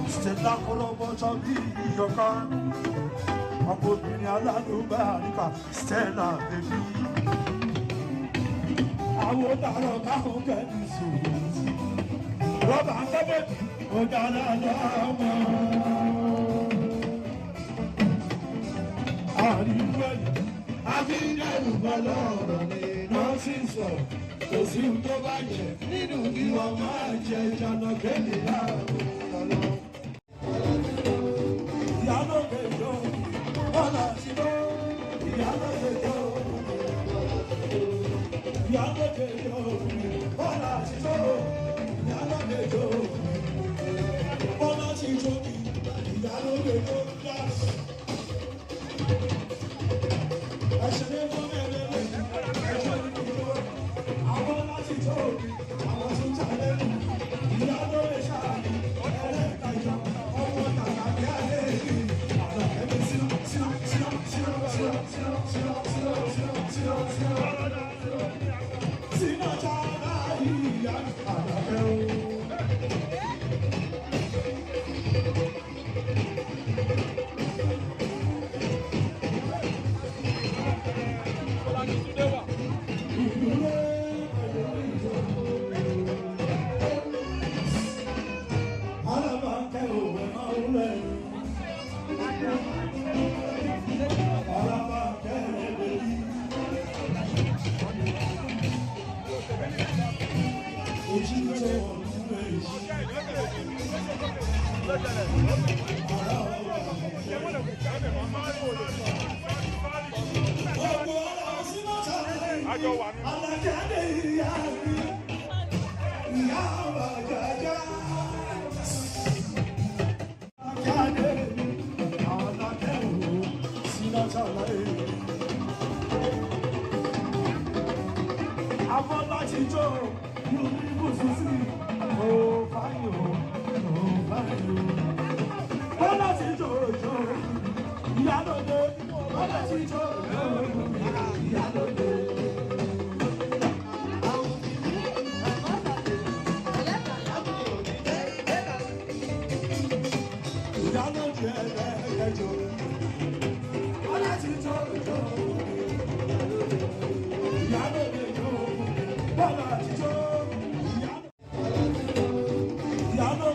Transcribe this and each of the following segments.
Stella Colombo Chabi Yoka Apopinia Ladubanica Stella baby I would not have get this Robert Abbott Odana Are you ready? I think I will follow nothing so kò sí ohun tó bá yẹ nínú kí wọ́n máa jẹ ìjànà kéde láàrú lọ́lọ́. Ìyálóde yóò bọ́lá sí lọ. Ìyálóde yóò ìyálóde yóò bọ́lá sí lọ. Ìyálóde yóò bọ́lá sí jókì. Ìyálóde yóò yá. Ẹ̀ṣẹ̀ ní fún mi ẹ̀rẹ́ ẹ̀ṣẹ̀ ní fún mi. Àwọn láti tó àwọn tó ń jalè ìyá ló lè ṣáàbì ẹlẹ́kàjọ ọmọ tàbí àbí àlẹ́ èyí àlọ́ ẹ̀mí sínú sínú sínú sínú sínú sínú sínú sínú sínú sínú sínú sínú jàdá ìyá àlọ́kẹ́ o.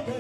I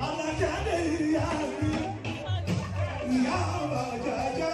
Alájà lè yá mi, ìyá àbàjájá.